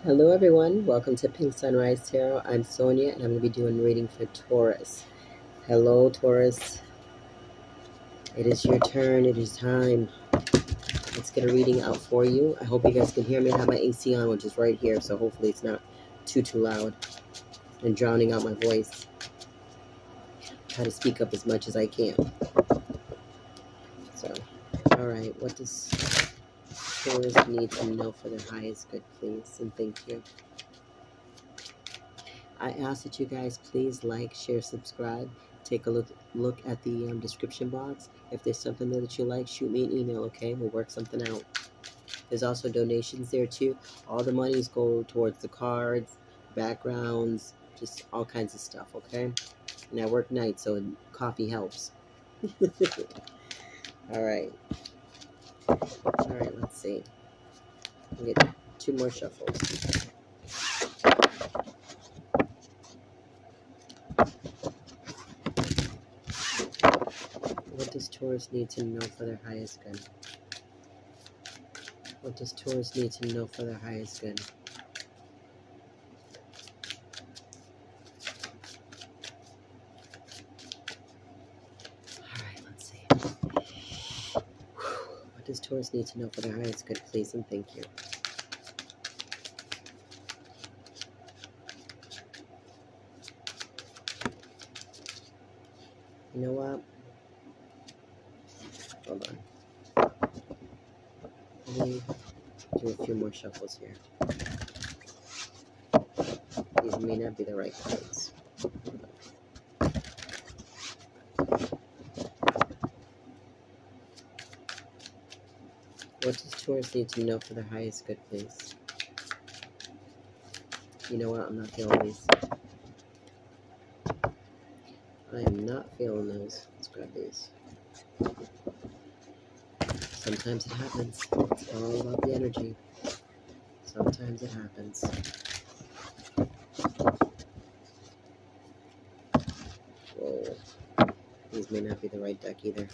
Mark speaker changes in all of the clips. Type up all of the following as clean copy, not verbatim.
Speaker 1: Hello everyone, welcome to Pink Sunrise Tarot. I'm Sonia and I'm going to be doing reading for Taurus. Hello Taurus, it is your turn, it is time. Let's get a reading out for you. I hope you guys can hear me. I have my AC on, which is right here, so hopefully it's not too loud and drowning out my voice. Try to speak up as much as I can. So, alright, what does Taurus need to know for their highest good, please? And thank you. I ask that you guys please like, share, subscribe. Take a look at the description box. If there's something there that you like, shoot me an email, okay? We'll work something out. There's also donations there too. All the monies go towards the cards, backgrounds, just all kinds of stuff, okay? And I work nights, so coffee helps. All right. All right, let's see. We'll get 2 more shuffles. What does Taurus need to know for their highest good? What does Taurus need to know for their highest good? Alright, let's see. What does Taurus need to know for their highest good, please, and thank you. You know what? Hold on. Let me do a few more shuffles here. These may not be the right cards. What does Taurus need to know for their highest good, please? You know what? I'm not feeling these. I am not feeling those. Let's grab these. Sometimes it happens. It's all about the energy. Sometimes it happens. Whoa. These may not be the right deck either.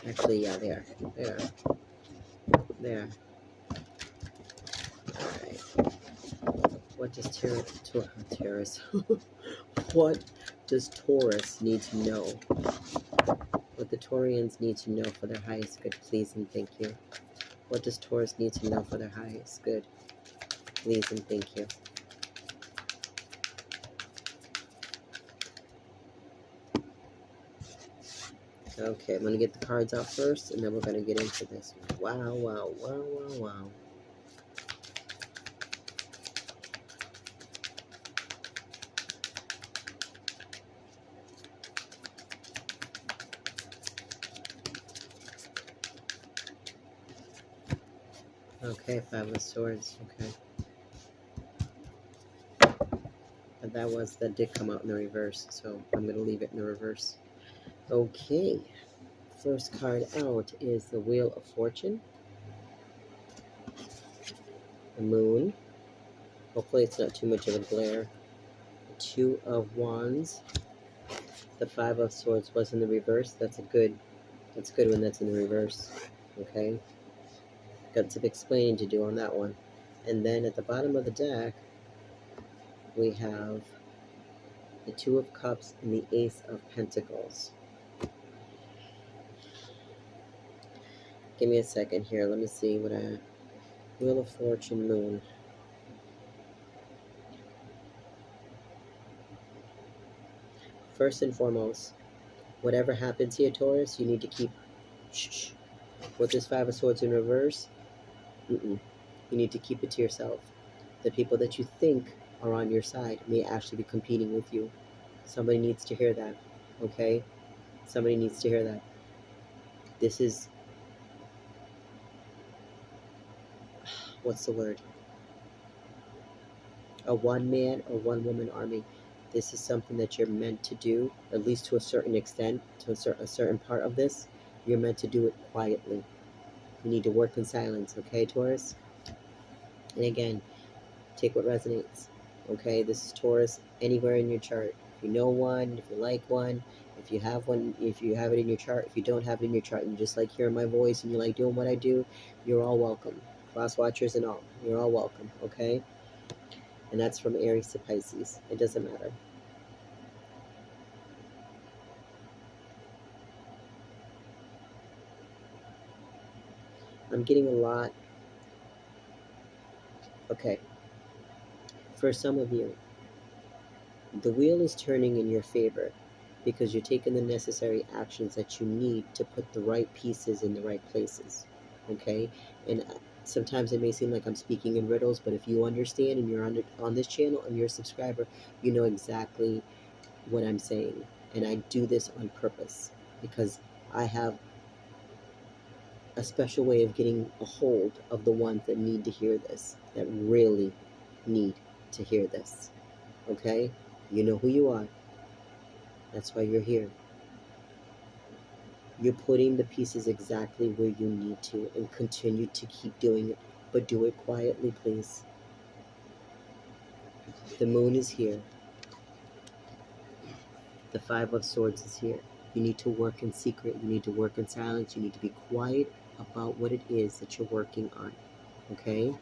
Speaker 1: Actually, yeah, they are. They are. They are. Alright. What does Taurus what does Taurus need to know? What the Taurians need to know for their highest good, please and thank you. What does Taurus need to know for their highest good, please and thank you. Okay, I'm going to get the cards out first, and then we're going to get into this. Wow, wow, wow, wow, wow. Okay, 5 of Swords, okay. But that did come out in the reverse, so I'm going to leave it in the reverse. Okay, first card out is the Wheel of Fortune. The Moon. Hopefully it's not too much of a glare. The 2 of Wands. The 5 of Swords was in the reverse. That's good when that's in the reverse. Okay. Got some explaining to do on that one. And then at the bottom of the deck, we have the 2 of Cups and the Ace of Pentacles. Give me a second here. Let me see what I... Wheel of Fortune, Moon. First and foremost, whatever happens here, Taurus, you need to keep... Shh. With this 5 of Swords in reverse, you need to keep it to yourself. The people that you think are on your side may actually be competing with you. Somebody needs to hear that, okay? Somebody needs to hear that. This is... what's the word? A one-man or one-woman army. This is something that you're meant to do, at least to a certain extent, to a certain part of this. You're meant to do it quietly. You need to work in silence, okay, Taurus? And again, take what resonates, okay? This is Taurus anywhere in your chart. If you know one, if you like one, If you have one, if you have it in your chart, if you don't have it in your chart, and you just like hearing my voice and you like doing what I do, you're all welcome. Cross watchers and all, you're all welcome, okay? And that's from Aries to Pisces. It doesn't matter. I'm getting a lot. Okay. For some of you, the wheel is turning in your favor because you're taking the necessary actions that you need to put the right pieces in the right places, okay? And sometimes it may seem like I'm speaking in riddles, but if you understand and you're on this channel and you're a subscriber, you know exactly what I'm saying. And I do this on purpose because I have a special way of getting a hold of the ones that need to hear this, that really need to hear this, okay? You know who you are. That's why you're here. You're putting the pieces exactly where you need to, and continue to keep doing it, but do it quietly, please. The moon is here. The Five of Swords is here. You need to work in secret. You need to work in silence. You need to be quiet about what it is that you're working on, okay?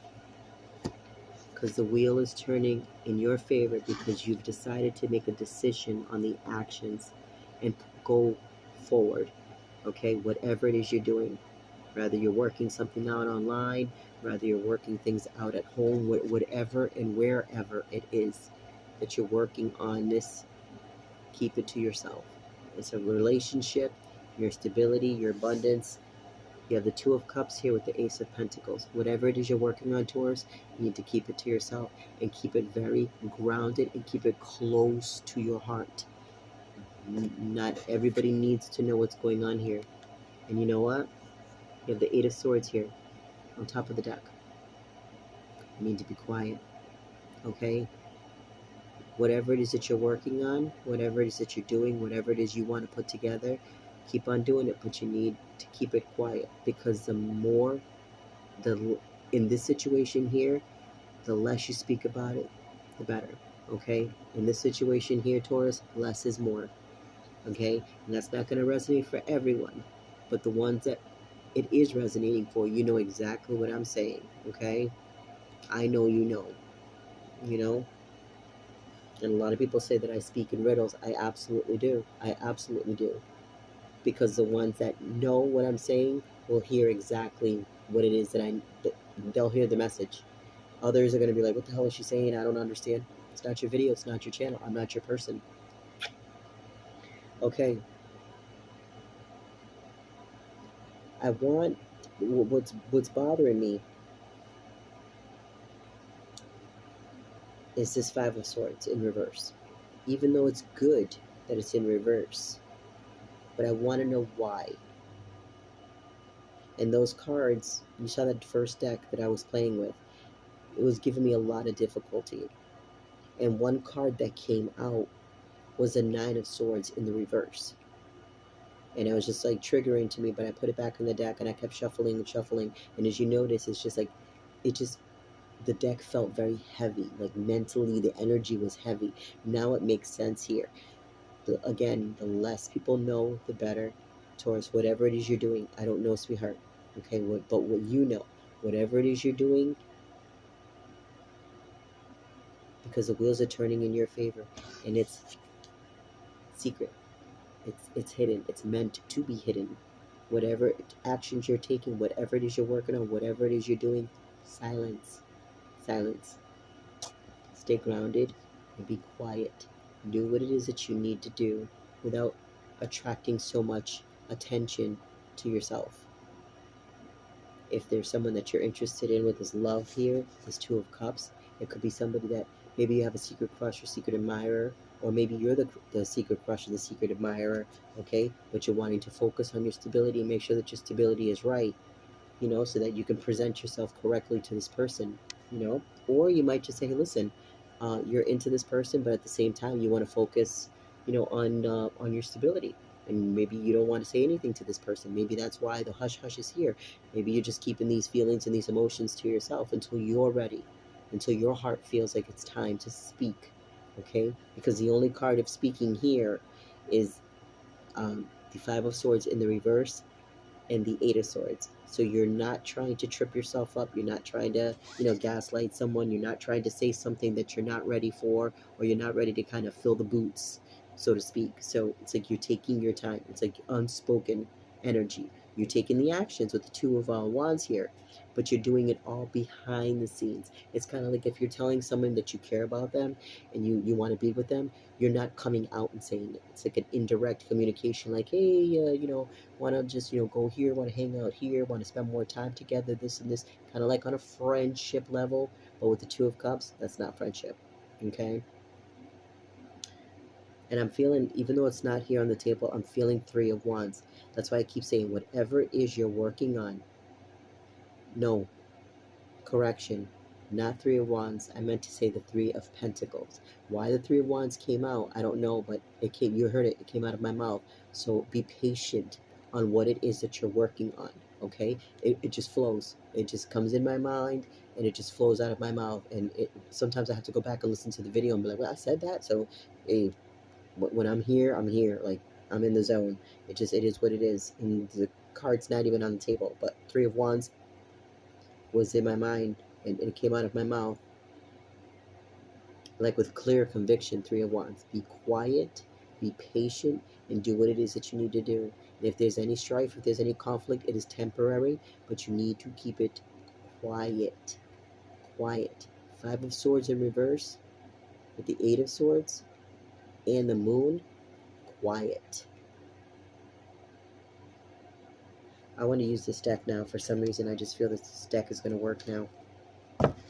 Speaker 1: Because the wheel is turning in your favor because you've decided to make a decision on the actions and go forward, okay? Whatever it is you're doing, whether you're working something out online, whether you're working things out at home, whatever and wherever it is that you're working on this, keep it to yourself. It's a relationship, your stability, your abundance. You have the Two of Cups here with the Ace of Pentacles. Whatever it is you're working on, Taurus, you need to keep it to yourself and keep it very grounded and keep it close to your heart. Not everybody needs to know what's going on here. And you know what? You have the Eight of Swords here on top of the deck. You need to be quiet, okay? Whatever it is that you're working on, whatever it is that you're doing, whatever it is you want to put together, keep on doing it, but you need to keep it quiet because the more, in this situation here, the less you speak about it, the better, okay? In this situation here, Taurus, less is more, okay? And that's not going to resonate for everyone, but the ones that it is resonating for, you know exactly what I'm saying, okay? I know you know, you know? And a lot of people say that I speak in riddles. I absolutely do. I absolutely do. Because the ones that know what I'm saying will hear exactly what it is that they'll hear the message. Others are going to be like, what the hell is she saying? I don't understand. It's not your video. It's not your channel. I'm not your person. Okay. I want, what's bothering me is this Five of Swords in reverse. Even though it's good that it's in reverse, but I want to know why. And those cards, you saw that first deck that I was playing with, it was giving me a lot of difficulty. And one card that came out was a Nine of Swords in the reverse. And it was just like triggering to me, but I put it back in the deck and I kept shuffling and shuffling. And as you notice, it's just like, the deck felt very heavy. Like mentally, the energy was heavy. Now it makes sense here. Again, the less people know, the better. Taurus, whatever it is you're doing, I don't know, sweetheart. Okay, but what you know, whatever it is you're doing, because the wheels are turning in your favor, and it's secret. It's hidden. It's meant to be hidden. Whatever actions you're taking, whatever it is you're working on, whatever it is you're doing, silence. Silence. Stay grounded and be quiet. Do what it is that you need to do without attracting so much attention to yourself. If there's someone that you're interested in with this love here, this Two of Cups, it could be somebody that maybe you have a secret crush or secret admirer, or maybe you're the secret crush or the secret admirer, okay? But you're wanting to focus on your stability and make sure that your stability is right, you know, so that you can present yourself correctly to this person, you know? Or you might just say, hey, listen, you're into this person, but at the same time, you want to focus, you know, on your stability. And maybe you don't want to say anything to this person. Maybe that's why the hush-hush is here. Maybe you're just keeping these feelings and these emotions to yourself until you're ready, until your heart feels like it's time to speak, okay? Because the only card of speaking here is the Five of Swords in the reverse, and the Eight of Swords. So you're not trying to trip yourself up. You're not trying to, gaslight someone. You're not trying to say something that you're not ready for, or you're not ready to kind of fill the boots, so to speak. So it's like you're taking your time. It's like unspoken energy. You're taking the actions with the Two of Wands here, but you're doing it all behind the scenes. It's kind of like if you're telling someone that you care about them and you want to be with them, you're not coming out and saying it. It's like an indirect communication, like, hey, want to just, go here, want to hang out here, want to spend more time together, this and this, kind of like on a friendship level. But with the Two of Cups, that's not friendship, okay? And I'm feeling, even though it's not here on the table, I'm feeling Three of Wands. That's why I keep saying, whatever it is you're working on, no, correction, not Three of Wands. I meant to say the Three of Pentacles. Why the Three of Wands came out, I don't know, but it came, you heard it, it came out of my mouth. So be patient on what it is that you're working on, okay? It just flows. It just comes in my mind, and it just flows out of my mouth. And sometimes I have to go back and listen to the video and be like, well, I said that. So hey, when I'm here, like, I'm in the zone. It is what it is. And the card's not even on the table, but Three of Wands was in my mind, and it came out of my mouth, like with clear conviction. Three of Wands. Be quiet, be patient, and do what it is that you need to do. And if there's any strife, if there's any conflict, it is temporary, but you need to keep it quiet. Quiet. Five of Swords in reverse, with the Eight of Swords, and the Moon. Quiet. I want to use this deck now. For some reason, I just feel that this deck is going to work now.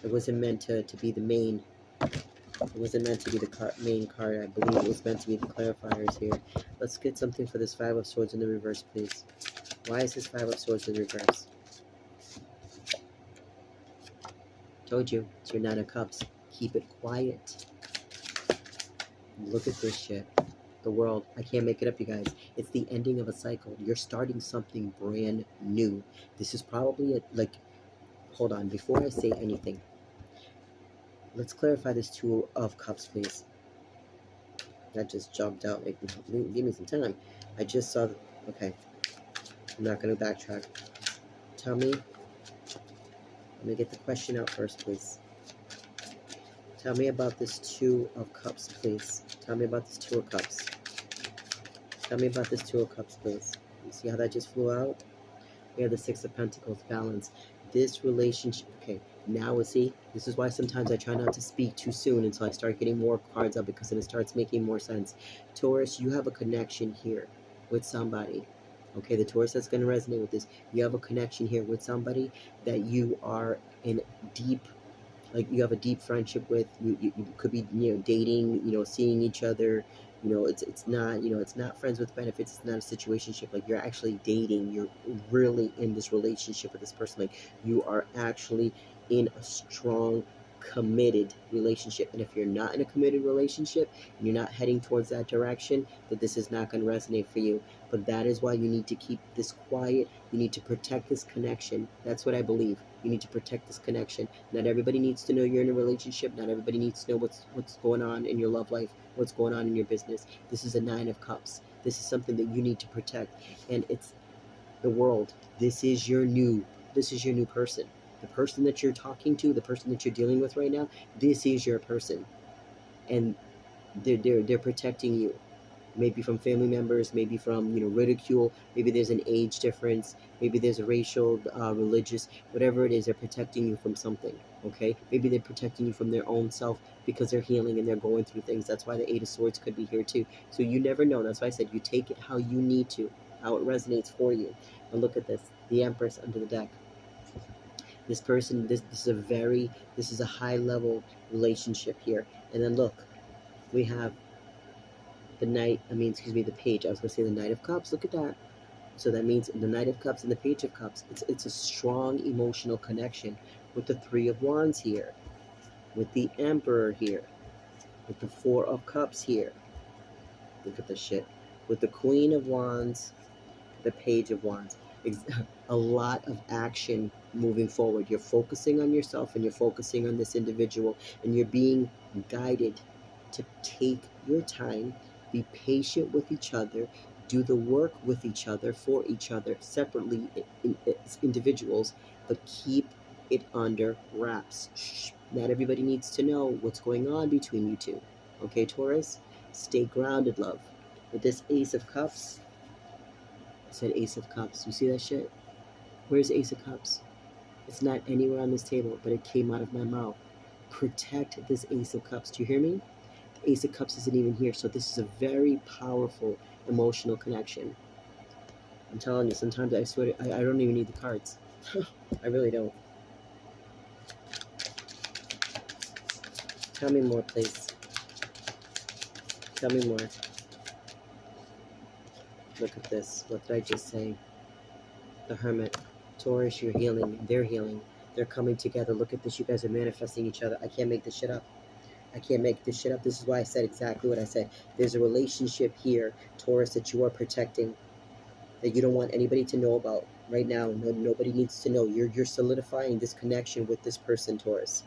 Speaker 1: It wasn't meant to be the main. It wasn't meant to be the main card. I believe it was meant to be the clarifiers here. Let's get something for this Five of Swords in the reverse, please. Why is this Five of Swords in reverse? Told you, it's your Nine of Cups. Keep it quiet. Look at this shit. The world. I can't make it up, you guys. It's the ending of a cycle. You're starting something brand new. This is probably hold on, before I say anything, let's clarify this Two of Cups, please. That just jumped out. Like, give me some time. I just saw okay. I'm not going to backtrack. Tell me. Let me get the question out first, please. Tell me about this Two of Cups, please. Tell me about this Two of Cups. Tell me about this Two of Cups, please. You see how that just flew out? We have the Six of Pentacles, balance. This relationship, okay, now we see, this is why sometimes I try not to speak too soon until I start getting more cards up, because then it starts making more sense. Taurus, you have a connection here with somebody. Okay, the Taurus that's going to resonate with this. You have a connection here with somebody that you are in deep, like, you have a deep friendship with. You could be, dating, seeing each other. It's not, it's not friends with benefits. It's not a situationship. Like, you're actually dating. You're really in this relationship with this person. Like, you are actually in a strong, committed relationship. And if you're not in a committed relationship and you're not heading towards that direction, that this is not going to resonate for you. But that is why you need to keep this quiet. You need to protect this connection. That's what I believe. You need to protect this connection. Not everybody needs to know you're in a relationship. Not everybody needs to know what's going on in your love life, what's going on in your business. This is a Nine of Cups. This is something that you need to protect. And it's the world. This is your new person. The person that you're talking to, the person that you're dealing with right now, this is your person. And they're protecting you. Maybe from family members, maybe from, ridicule, maybe there's an age difference, maybe there's a racial, religious, whatever it is, they're protecting you from something, okay? Maybe they're protecting you from their own self because they're healing and they're going through things. That's why the Eight of Swords could be here too. So you never know. That's why I said you take it how you need to, how it resonates for you. And look at this, the Empress under the deck. This person, this is a high level relationship here. And then look, we have the Page. I was going to say the Knight of Cups. Look at that. So that means the Knight of Cups and the Page of Cups. It's a strong emotional connection with the Three of Wands here, with the Emperor here, with the Four of Cups here. Look at this shit. With the Queen of Wands, the Page of Wands. A lot of action moving forward. You're focusing on yourself and you're focusing on this individual, and you're being guided to take your time, be patient with each other, do the work with each other, for each other, separately as individuals, but keep it under wraps. Shh. Not everybody needs to know what's going on between you two. Okay, Taurus? Stay grounded, love. With this Ace of Cups, I said Ace of Cups. You see that shit? Where's Ace of Cups? It's not anywhere on this table, but it came out of my mouth. Protect this Ace of Cups. Do you hear me? The Ace of Cups isn't even here, so this is a very powerful emotional connection. I'm telling you, sometimes I swear I don't even need the cards. I really don't. Tell me more, please. Tell me more. Look at this. What did I just say? The Hermit. Taurus, you're healing. They're healing. They're coming together. Look at this. You guys are manifesting each other. I can't make this shit up. I can't make this shit up. This is why I said exactly what I said. There's a relationship here, Taurus, that you are protecting, that you don't want anybody to know about right now. Nobody needs to know. You're solidifying this connection with this person, Taurus.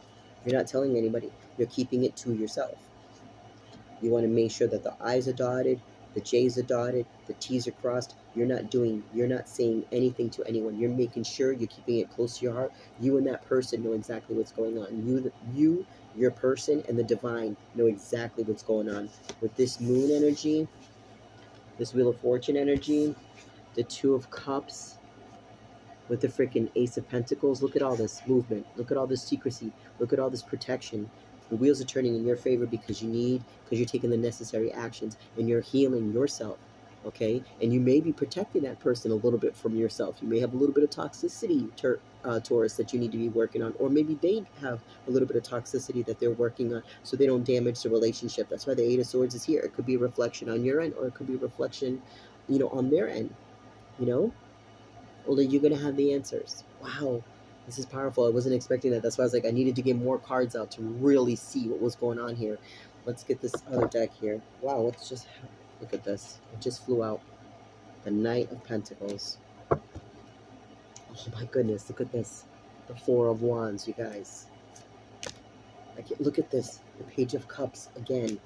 Speaker 1: You're not telling anybody. You're keeping it to yourself. You want to make sure that the I's are dotted, the J's are dotted, the T's are crossed. You're not saying anything to anyone. You're making sure you're keeping it close to your heart. You and that person know exactly what's going on. Your person, and the divine know exactly what's going on. With this moon energy, this Wheel of Fortune energy, the Two of Cups, with the freaking Ace of Pentacles. Look at all this movement. Look at all this secrecy. Look at all this protection. The wheels are turning in your favor because you're taking the necessary actions and you're healing yourself, okay? And you may be protecting that person a little bit from yourself. You may have a little bit of toxicity, Taurus, that you need to be working on, or maybe they have a little bit of toxicity that they're working on so they don't damage the relationship. That's why the Eight of Swords is here. It could be a reflection on your end, or it could be a reflection, on their end, Only you're going to have the answers. Wow. This is powerful. I wasn't expecting that. That's why I was like, I needed to get more cards out to really see what was going on here. Let's get this other deck here. Wow, look at this. It just flew out. The Knight of Pentacles. Oh my goodness, look at this. The Four of Wands, you guys. Look at this. The Page of Cups again.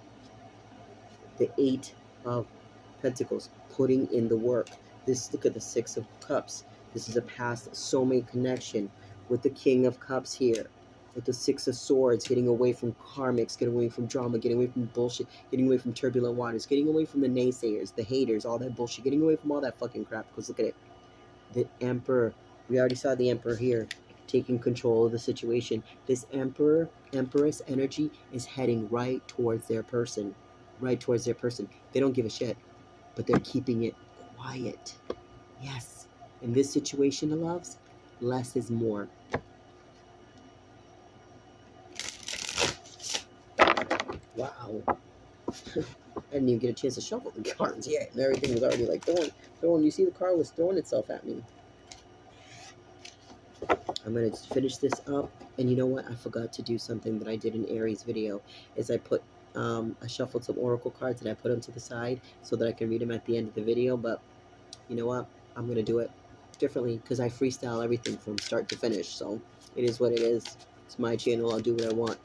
Speaker 1: The Eight of Pentacles. Putting in the work. Look at the Six of Cups. This is a past soulmate connection. With the King of Cups here, with the Six of Swords, getting away from karmics, getting away from drama, getting away from bullshit, getting away from turbulent waters, getting away from the naysayers, the haters, all that bullshit, getting away from all that fucking crap. Because look at it. The Emperor, we already saw the Emperor here, taking control of the situation. This Empress energy is heading right towards their person. Right towards their person. They don't give a shit, but they're keeping it quiet. Yes. In this situation, loves, less is more. Wow. I didn't even get a chance to shuffle the cards yet, and everything was already like throwing. You see, the card was throwing itself at me. I'm going to finish this up, and you know what? I forgot to do something that I did in Aries video, is I shuffled some oracle cards and I put them to the side so that I can read them at the end of the video, but you know what? I'm going to do it differently because I freestyle everything from start to finish, so it is what it is. It's my channel. I'll do what I want.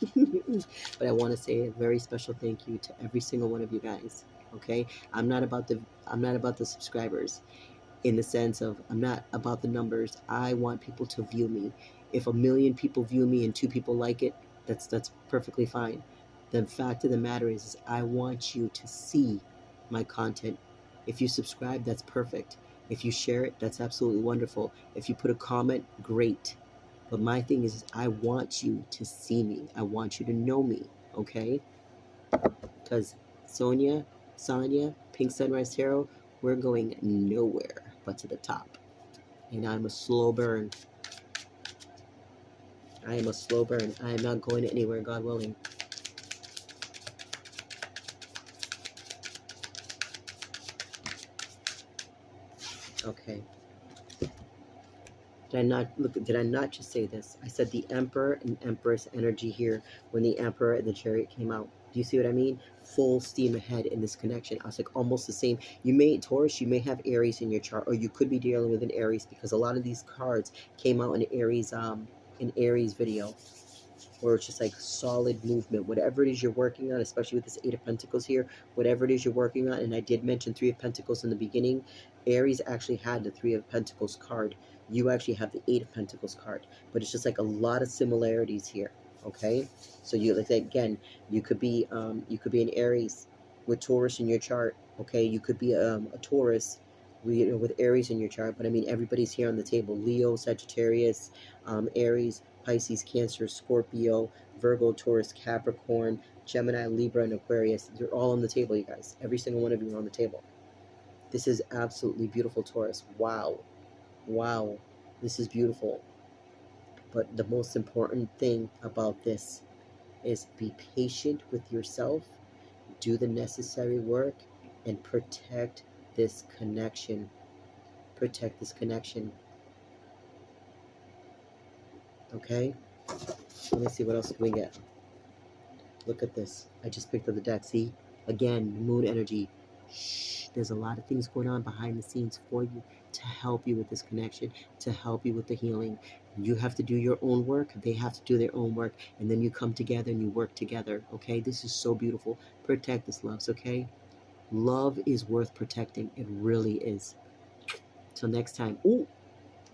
Speaker 1: But I want to say a very special thank you to every single one of you guys. Okay? I'm not about the subscribers, in the sense of I'm not about the numbers. I want people to view me. If 1 million people view me and 2 people like it, that's perfectly fine. The fact of the matter is I want you to see my content. If you subscribe, that's perfect. If you share it, that's absolutely wonderful. If you put a comment, great. But my thing is I want you to see me. I want you to know me, okay? Because Sonia, Pink Sunrise Tarot, we're going nowhere but to the top. And I'm a slow burn. I am a slow burn. I am not going anywhere, God willing. Okay. Did I not just say this? I said the Emperor and Empress energy here when the Emperor and the Chariot came out. Do you see what I mean? Full steam ahead in this connection. I was like almost the same. Taurus, you may have Aries in your chart, or you could be dealing with an Aries because a lot of these cards came out in Aries video. or it's just like solid movement. Whatever it is you're working on, especially with this Eight of Pentacles here, whatever it is you're working on, and I did mention Three of Pentacles in the beginning, Aries actually had the Three of Pentacles card. You actually have the Eight of Pentacles card, but it's just like a lot of similarities here, okay? So you, like, again, you could be an Aries with Taurus in your chart, okay? You could be a Taurus with Aries in your chart, but I mean, everybody's here on the table. Leo, Sagittarius, Aries, Pisces, Cancer, Scorpio, Virgo, Taurus, Capricorn, Gemini, Libra, and Aquarius. You're all on the table, you guys. Every single one of you are on the table. This is absolutely beautiful, Taurus. Wow. Wow. This is beautiful. But the most important thing about this is be patient with yourself, do the necessary work, and protect this connection. Protect this connection. Okay? Let me see, what else can we get? Look at this. I just picked up the deck. See? Again, moon energy. Shh. There's a lot of things going on behind the scenes for you to help you with this connection, to help you with the healing. You have to do your own work. They have to do their own work. And then you come together and you work together. Okay? This is so beautiful. Protect this, loves. Okay? Love is worth protecting. It really is. Till next time. Ooh.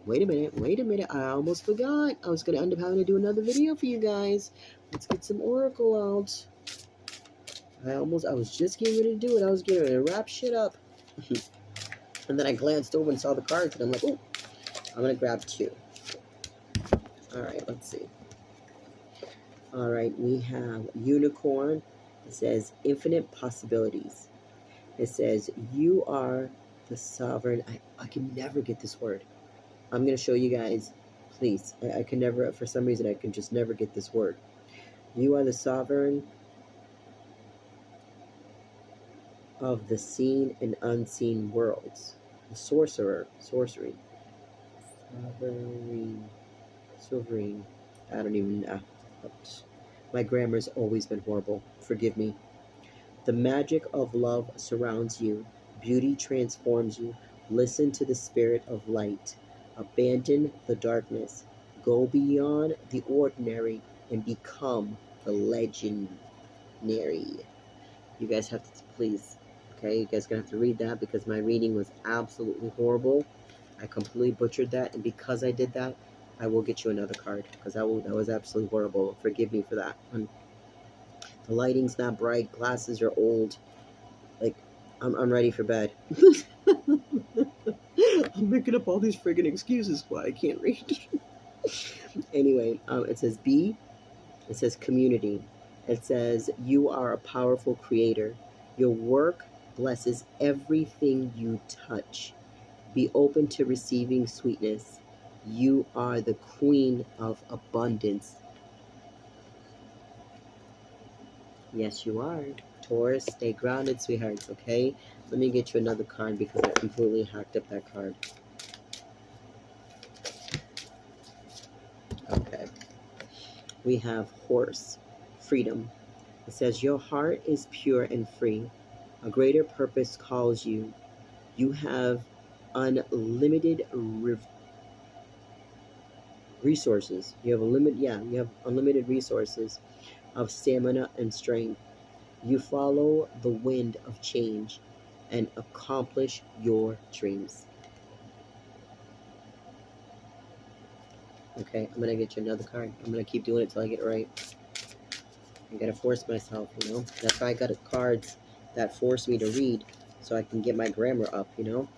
Speaker 1: Wait a minute, I almost forgot. I was going to end up having to do another video for you guys. Let's get some Oracle out. I was just getting ready to do it. I was getting ready to wrap shit up. And then I glanced over and saw the cards, and I'm like, oh, I'm going to grab 2. All right, let's see. All right, we have Unicorn. It says infinite possibilities. It says you are the sovereign. I can never get this word. I'm going to show you guys, please. I can never, for some reason, I can just never get this word. You are the sovereign of the seen and unseen worlds. The sorcerer, sorcery. Sovereign. I don't even know. My grammar's always been horrible. Forgive me. The magic of love surrounds you. Beauty transforms you. Listen to the spirit of light. Abandon the darkness. Go beyond the ordinary and become the legendary. You guys have to, please, okay? You guys are going to have to read that because my reading was absolutely horrible. I completely butchered that, and because I did that, I will get you another card because that was absolutely horrible. Forgive me for that one. The lighting's not bright. Glasses are old. Like, I'm ready for bed. I'm making up all these friggin' excuses why I can't read. Anyway, it says B. It says community. It says you are a powerful creator. Your work blesses everything you touch. Be open to receiving sweetness. You are the queen of abundance. Yes, you are. Taurus, stay grounded, sweethearts, okay? Let me get you another card because I completely hacked up that card. Okay. We have Horse, freedom. It says, your heart is pure and free. A greater purpose calls you. You have unlimited resources. You have unlimited resources of stamina and strength. You follow the wind of change and accomplish your dreams. Okay, I'm going to get you another card. I'm going to keep doing it till I get it right. I got to force myself, you know. That's why I got cards that force me to read so I can get my grammar up, you know.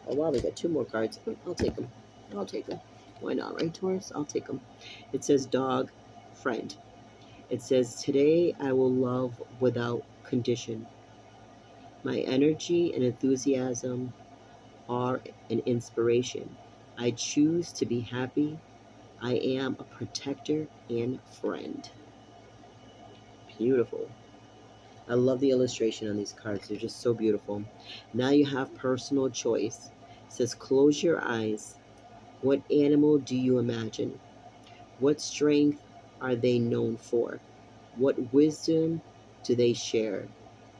Speaker 1: Oh, wow, we got 2 more cards. I'll take them. I'll take them. Why not, right, Taurus? I'll take them. It says dog, friend. It says, today I will love without condition. My energy and enthusiasm are an inspiration. I choose to be happy. I am a protector and friend. Beautiful. I love the illustration on these cards. They're just so beautiful. Now you have personal choice. It says, close your eyes. What animal do you imagine? What strength are they known for? What wisdom do they share?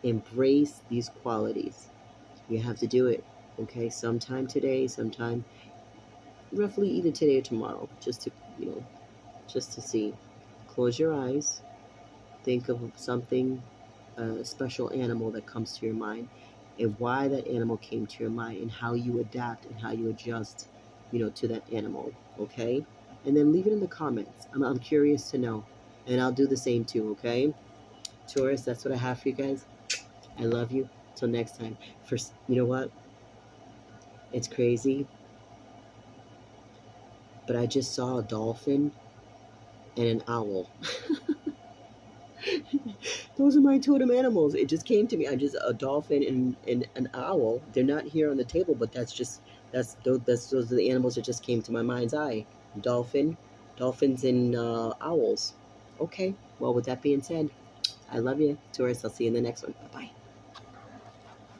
Speaker 1: Embrace these qualities. You have to do it, okay? Sometime today, sometime roughly either today or tomorrow, just to, you know, just to see. Close your eyes. Think of something, a special animal that comes to your mind, and why that animal came to your mind, and how you adapt and how you adjust, you know, to that animal. Okay, and then leave it in the comments. I'm curious to know, and I'll do the same too. Okay, Taurus, that's what I have for you guys. I love you. Till next time. First, you know what? It's crazy, but I just saw a dolphin and an owl. Those are my totem animals. It just came to me. I just a dolphin and an owl. They're not here on the table, but those are the animals that just came to my mind's eye. Dolphins and owls. Okay. Well, with that being said, I love you, Taurus. I'll see you in the next one. Bye bye.